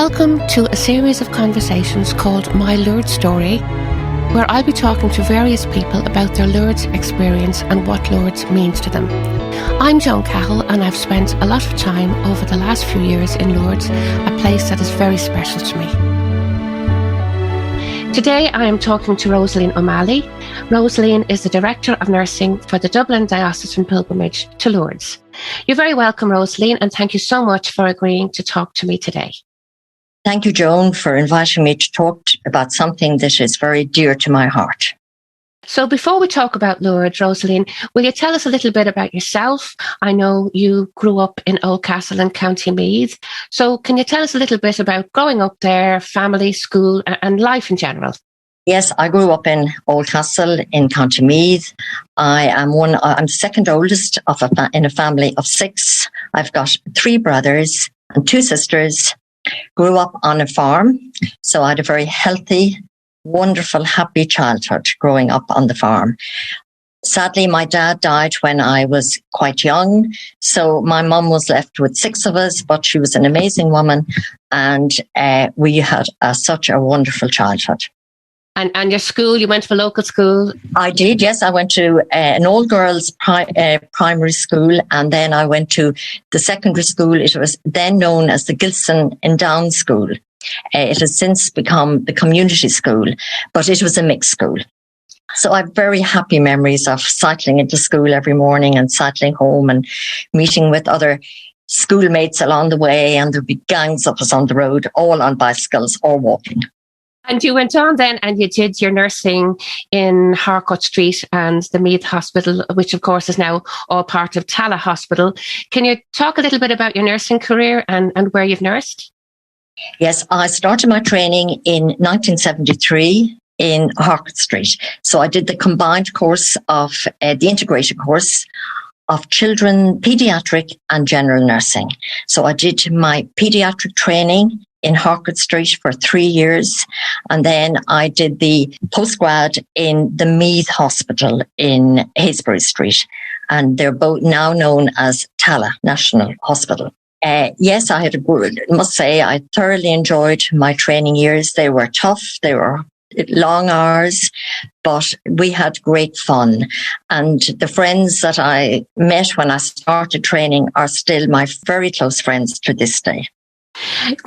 Welcome to a series of conversations called My Lourdes Story, where I'll be talking to various people about their Lourdes experience and what Lourdes means to them. I'm Joan Cahill, and I've spent a lot of time over the last few years in Lourdes, a place that is very special to me. Today I am talking to Rosealeen O'Malley. Rosaleen is the Director of Nursing for the Dublin Diocesan Pilgrimage to Lourdes. You're very welcome, Rosaleen, and thank you so much for agreeing to talk to me today. Thank you, Joan, for inviting me to talk about something that is very dear to my heart. So before we talk about Lourdes, Rosaleen, will you tell us a little bit about yourself? I know you grew up in Oldcastle in County Meath. So can you tell us a little bit about growing up there, family, school, and life in general? Yes, I grew up in Oldcastle in County Meath. I'm the second oldest in a family of 6. I've got 3 brothers and 2 sisters. Grew up on a farm, so I had a very healthy, wonderful, happy childhood growing up on the farm. Sadly, my dad died when I was quite young, so my mum was left with 6 of us, but she was an amazing woman, and we had such a wonderful childhood. And your school, you went to a local school? I did, yes. I went to an all-girls primary school, and then I went to the secondary school. It was then known as the Gilson and Down School. It has since become the community school, but it was a mixed school. So I have very happy memories of cycling into school every morning and cycling home and meeting with other schoolmates along the way, and there'd be gangs of us on the road, all on bicycles or walking. And you went on then and you did your nursing in Harcourt Street and the Meath Hospital, which of course is now all part of Tala Hospital. Can you talk a little bit about your nursing career and where you've nursed? Yes, I started my training in 1973 in Harcourt Street. So I did the combined course of the integrated course of children, paediatric and general nursing. So I did my paediatric training in Harcourt Street for 3 years. And then I did the postgrad in the Meath Hospital in Haysbury Street. And they're both now known as Tala National Hospital. Yes, I must say I thoroughly enjoyed my training years. They were tough. They were long hours, but we had great fun. And the friends that I met when I started training are still my very close friends to this day.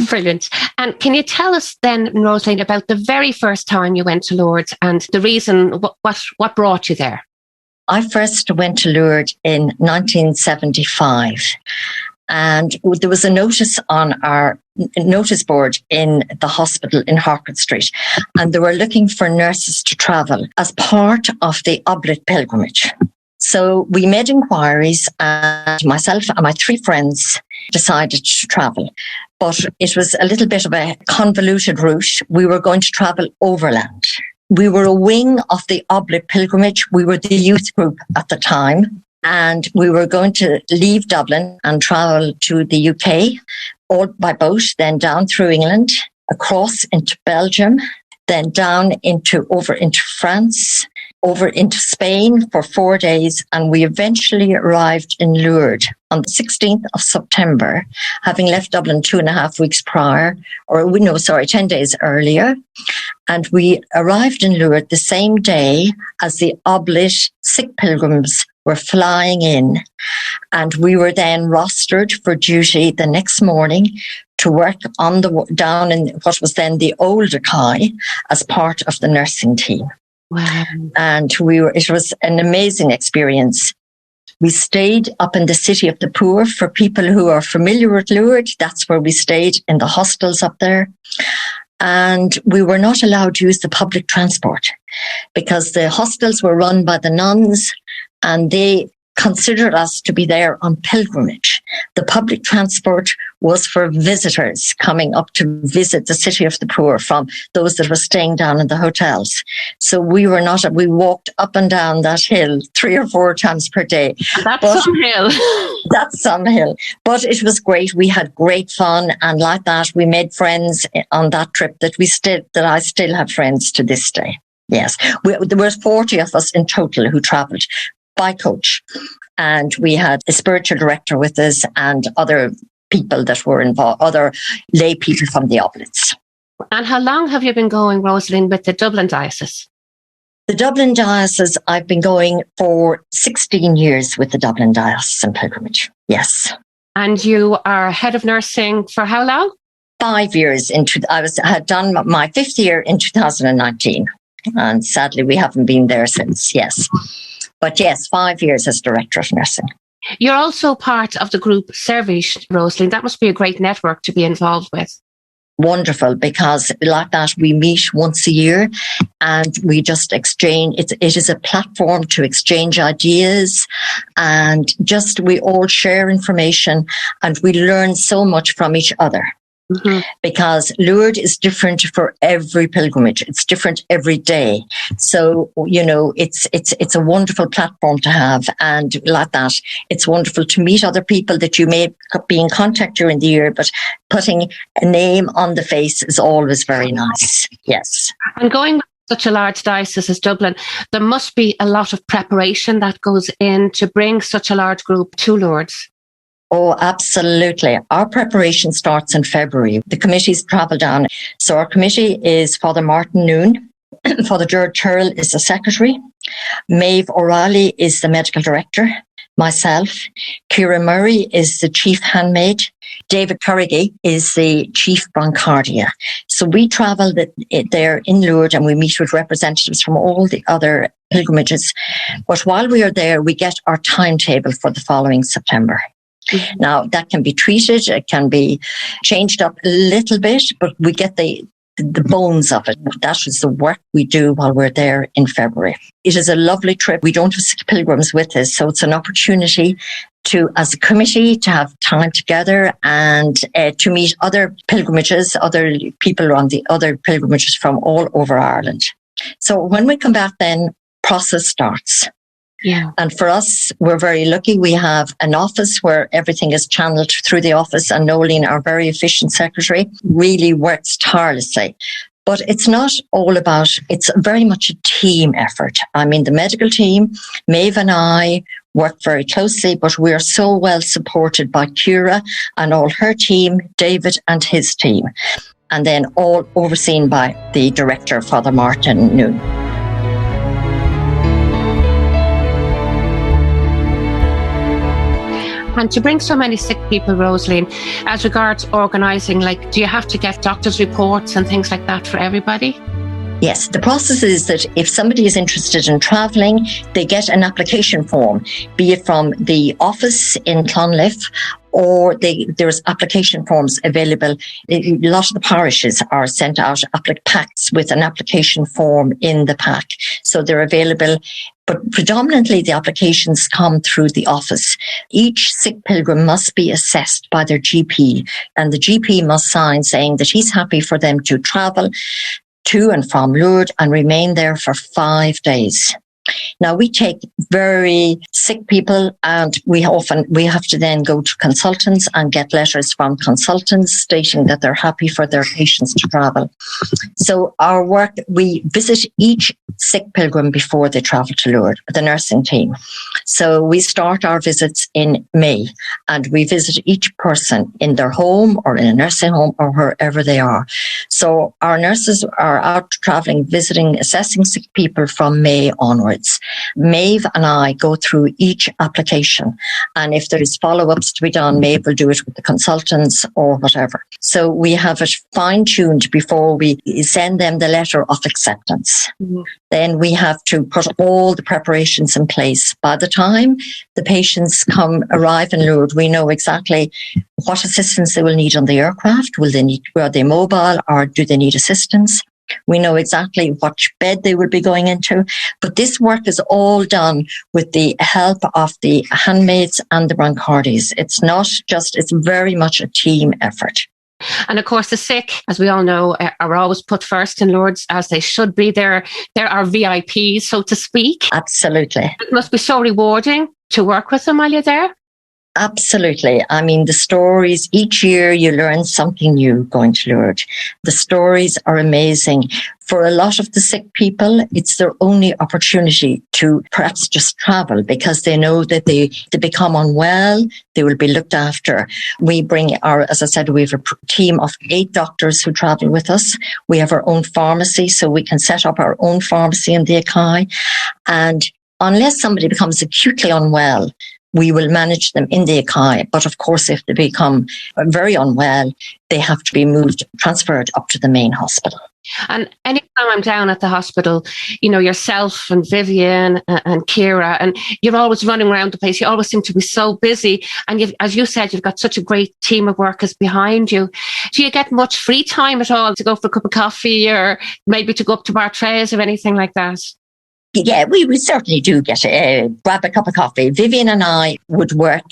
Brilliant. And can you tell us then, Rosaleen, about the very first time you went to Lourdes and the reason, what brought you there? I first went to Lourdes in 1975, and there was a notice on our notice board in the hospital in Harcourt Street, and they were looking for nurses to travel as part of the Oblate pilgrimage. So we made inquiries, and myself and my 3 friends decided to travel. But it was a little bit of a convoluted route. We were going to travel overland. We were a wing of the Oblate pilgrimage. We were the youth group at the time. And we were going to leave Dublin and travel to the UK, all by boat, then down through England, across into Belgium, then down over into France, over into Spain for 4 days, and we eventually arrived in Lourdes on the 16th of September, having left Dublin 2.5 weeks prior, 10 days earlier. And we arrived in Lourdes the same day as the Oblate sick pilgrims were flying in. And we were then rostered for duty the next morning to work down in what was then the old Akai as part of the nursing team. Wow. And it was an amazing experience. We stayed up in the City of the Poor. For people who are familiar with Lourdes, that's where we stayed, in the hostels up there. And we were not allowed to use the public transport because the hostels were run by the nuns, and they considered us to be there on pilgrimage. The public transport was for visitors coming up to visit the City of the Poor from those that were staying down in the hotels. So we walked up and down that hill 3 or 4 times per day. That's some hill. That's some hill. But it was great. We had great fun. And like that, we made friends on that trip that I still have friends to this day. Yes. There were 40 of us in total who travelled by coach. And we had a spiritual director with us and other people that were involved, other lay people from the Oblates. And how long have you been going, Rosaleen, with the Dublin Diocese? The Dublin Diocese, I've been going for 16 years with the Dublin Diocesan Pilgrimage. Yes. And you are head of nursing for how long? 5 years. I had done my 5th year in 2019. And sadly, we haven't been there since, yes. But yes, 5 years as Director of Nursing. You're also part of the group Service, Rosaleen. That must be a great network to be involved with. Wonderful, because like that we meet once a year and we just exchange. It is a platform to exchange ideas, and just we all share information and we learn so much from each other. Mm-hmm. Because Lourdes is different for every pilgrimage. It's different every day. So, it's a wonderful platform to have. And like that, it's wonderful to meet other people that you may be in contact during the year, but putting a name on the face is always very nice. Yes. And going with such a large diocese as Dublin, there must be a lot of preparation that goes in to bring such a large group to Lourdes. Oh, absolutely. Our preparation starts in February. The committees travel down. So our committee is Father Martin Noon. Father Gerard Turrell is the secretary. Maeve O'Reilly is the medical director. Myself. Ciara Murray is the chief handmaid. David Currigy is the chief broncardia. So we travel there in Lourdes and we meet with representatives from all the other pilgrimages. But while we are there, we get our timetable for the following September. Mm-hmm. Now, that can be tweeted, it can be changed up a little bit, but we get the bones of it. That is the work we do while we're there in February. It is a lovely trip. We don't have sick pilgrims with us, so it's an opportunity to, as a committee, to have time together and to meet other pilgrimages, other people on the other pilgrimages from all over Ireland. So when we come back then, process starts. Yeah. And for us, we're very lucky. We have an office where everything is channeled through the office, and Noeline, our very efficient secretary, really works tirelessly. But it's not all about, it's very much a team effort. I mean, the medical team, Maeve and I work very closely, but we are so well supported by Ciara and all her team, David and his team, and then all overseen by the director, Father Martin Noon. And to bring so many sick people, Rosaleen, as regards organising, do you have to get doctors' reports and things like that for everybody? Yes, the process is that if somebody is interested in travelling, they get an application form, be it from the office in Clonliffe, or there's application forms available. A lot of the parishes are sent out packs with an application form in the pack. So they're available, but predominantly the applications come through the office. Each sick pilgrim must be assessed by their GP, and the GP must sign saying that he's happy for them to travel to and from Lourdes and remain there for 5 days. Now, we take very sick people, and we have to then go to consultants and get letters from consultants stating that they're happy for their patients to travel. So our work, we visit each sick pilgrim before they travel to Lourdes, the nursing team. So we start our visits in May, and we visit each person in their home or in a nursing home or wherever they are. So our nurses are out traveling, visiting, assessing sick people from May onwards. Maeve and I go through each application, and if there is follow-ups to be done, Maeve will do it with the consultants or whatever. So we have it fine-tuned before we send them the letter of acceptance. Mm-hmm. Then we have to put all the preparations in place. By the time the patients arrive in Lourdes, we know exactly what assistance they will need on the aircraft. Are they mobile, or do they need assistance? We know exactly what bed they will be going into. But this work is all done with the help of the handmaids and the broncardies. It's very much a team effort. And of course, the sick, as we all know, are always put first in Lourdes, as they should be. They're our VIPs, so to speak. Absolutely. It must be so rewarding to work with them while you're there. Absolutely. I mean, the stories, each year you learn something new going to Lourdes. The stories are amazing. For a lot of the sick people, it's their only opportunity to perhaps just travel because they know that they become unwell, they will be looked after. We bring as I said, we have a team of 8 doctors who travel with us. We have our own pharmacy, so we can set up our own pharmacy in the Akai. And unless somebody becomes acutely unwell, we will manage them in the Akai. But of course, if they become very unwell, they have to be transferred up to the main hospital. And anytime I'm down at the hospital, yourself and Vivian and Ciara, and you're always running around the place. You always seem to be so busy. And as you said, you've got such a great team of workers behind you. Do you get much free time at all to go for a cup of coffee or maybe to go up to Bartrays or anything like that? Yeah, we certainly do get grab a cup of coffee. Vivian and I would work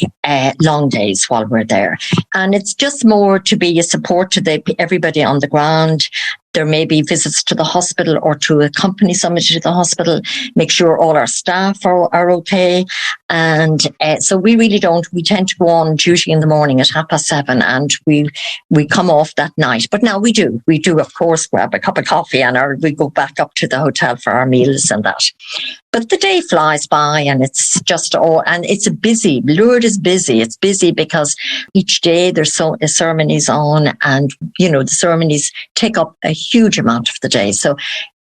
long days while we're there. And it's just more to be a support to everybody on the ground. There may be visits to the hospital or to accompany somebody to the hospital, make sure all our staff are okay. And so we really don't. We tend to go on duty in the morning at 7:30 and we come off that night. But now we do, of course, grab a cup of coffee and we go back up to the hotel for our meals and that. But the day flies by and it's just and it's Lourdes is busy. It's busy because each day there's ceremonies on and, the ceremonies take up a huge amount of the day. So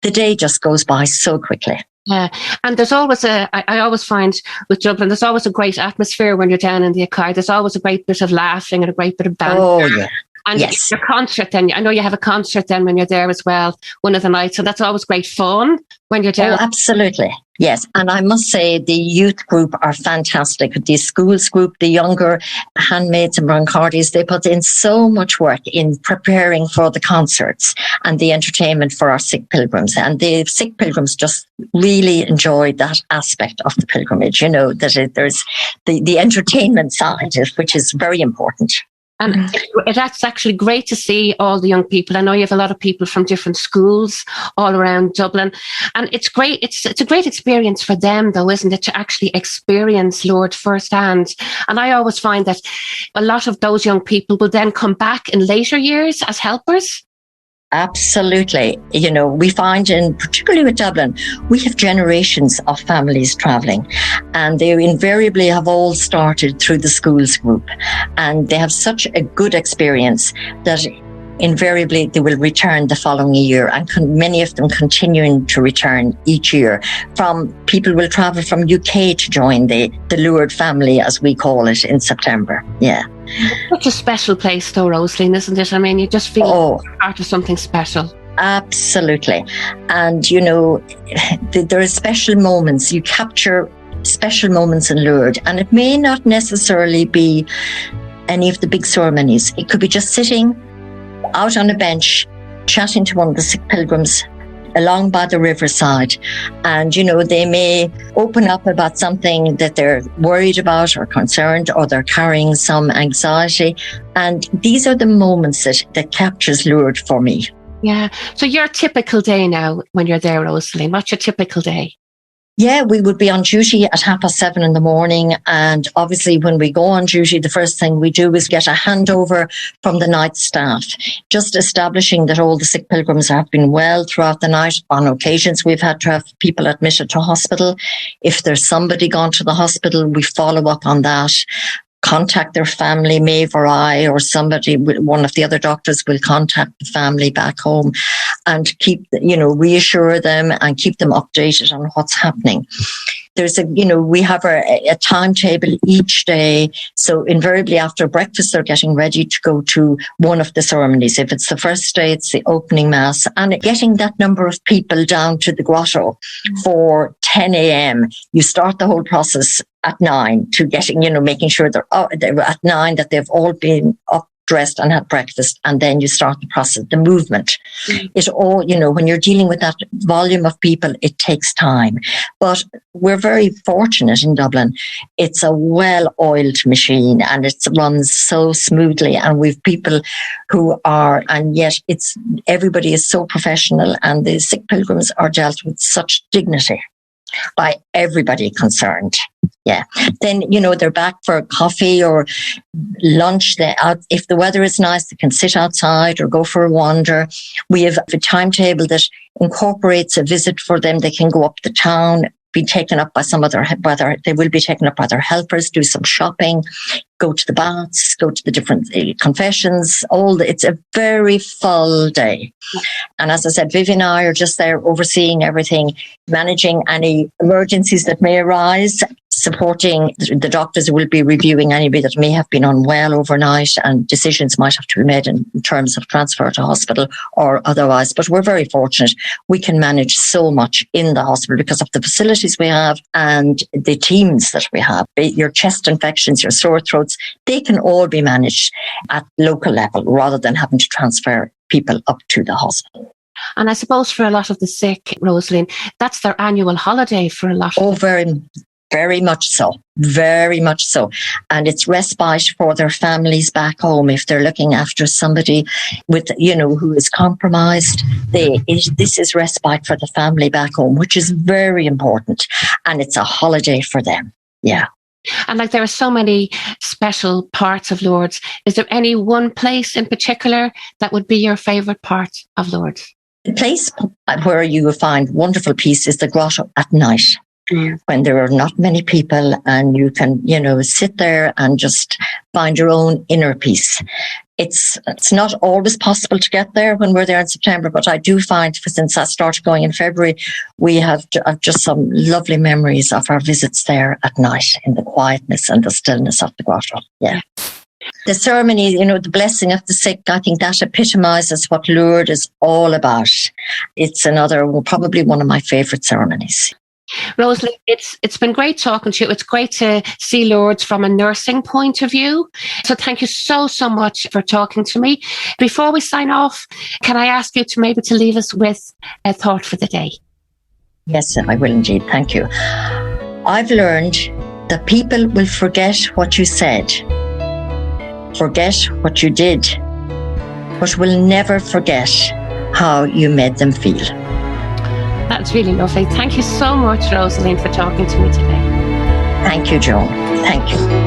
the day just goes by so quickly. Yeah. And there's always I always find with Dublin, there's always a great atmosphere when you're down in the Akai. There's always a great bit of laughing and a great bit of banter. Oh, yeah. And yes. Your concert then, I know you have a concert then when you're there as well, one of the nights. So that's always great fun when you're down. Oh, absolutely. Yes. And I must say the youth group are fantastic. The schools group, the younger handmaids and brancardis, they put in so much work in preparing for the concerts and the entertainment for our sick pilgrims. And the sick pilgrims just really enjoyed that aspect of the pilgrimage, that there's the entertainment side, which is very important. And that's actually great to see all the young people. I know you have a lot of people from different schools all around Dublin. And it's great. It's a great experience for them, though, isn't it, to actually experience Lourdes firsthand. And I always find that a lot of those young people will then come back in later years as helpers. Absolutely. We find particularly with Dublin, we have generations of families travelling and they invariably have all started through the schools group and they have such a good experience that invariably they will return the following year and many of them continuing to return each year. People will travel from UK to join the Lourdes family, as we call it, in September. Yeah. It's such a special place though, Rosaleen, isn't it? I mean, you just feel part of something special. Absolutely. And, there are special moments. You capture special moments in Lourdes and it may not necessarily be any of the big ceremonies. It could be just sitting out on a bench, chatting to one of the sick pilgrims along by the riverside. And, they may open up about something that they're worried about or concerned, or they're carrying some anxiety. And these are the moments that captures Lourdes for me. Yeah. So your typical day now when you're there, Rosaleen, what's your typical day? Yeah, we would be on duty at 7:30 in the morning. And obviously when we go on duty, the first thing we do is get a handover from the night staff, just establishing that all the sick pilgrims have been well throughout the night. On occasions, we've had to have people admitted to hospital. If there's somebody gone to the hospital, we follow up on that. Contact their family, Maeve or I, or somebody, one of the other doctors will contact the family back home and reassure them and keep them updated on what's happening. There's we have a timetable each day. So invariably after breakfast, they're getting ready to go to one of the ceremonies. If it's the first day, it's the opening mass, and getting that number of people down to the grotto for 10 a.m. You start the whole process at 9 to getting, making sure they're at 9, that they've all been up, dressed and had breakfast, and then you start the process, the movement. It all, when you're dealing with that volume of people, it takes time. But we're very fortunate in Dublin. It's a well-oiled machine and it runs so smoothly, and we've people who are, and yet everybody is so professional, and the sick pilgrims are dealt with such dignity. by everybody concerned. Yeah. Then, they're back for coffee or lunch. If the weather is nice, they can sit outside or go for a wander. We have a timetable that incorporates a visit for them. They can go up the town, be taken up by they will be taken up by their helpers, do some shopping, go to the baths, go to the different confessions, it's a very full day. And as I said, Vivian and I are just there overseeing everything, managing any emergencies that may arise, supporting the doctors who will be reviewing anybody that may have been unwell overnight, and decisions might have to be made in terms of transfer to hospital or otherwise. But we're very fortunate. We can manage so much in the hospital because of the facilities we have and the teams that we have. Your chest infections, your sore throats, they can all be managed at local level rather than having to transfer people up to the hospital. And I suppose for a lot of the sick, Rosaleen, that's their annual holiday for a lot of them. Very much so. Very much so. And it's respite for their families back home if they're looking after somebody with, who is compromised. This is respite for the family back home, which is very important. And it's a holiday for them. Yeah. And there are so many special parts of Lourdes. Is there any one place in particular that would be your favourite part of Lourdes? The place where you will find wonderful peace is the grotto at night. When there are not many people and you can, sit there and just find your own inner peace. It's not always possible to get there when we're there in September, but I do find, since I started going in February, we have just some lovely memories of our visits there at night in the quietness and the stillness of the grotto. Yeah. The ceremony, the blessing of the sick, I think that epitomizes what Lourdes is all about. It's probably one of my favourite ceremonies. Rosaleen, it's been great talking to you. It's great to see Lourdes from a nursing point of view. So thank you so much for talking to me. Before we sign off, can I ask you to leave us with a thought for the day? Yes, I will indeed. Thank you. I've learned that people will forget what you said, forget what you did, but will never forget how you made them feel. That's really lovely. Thank you so much, Rosaleen, for talking to me today. Thank you, Joan. Thank you.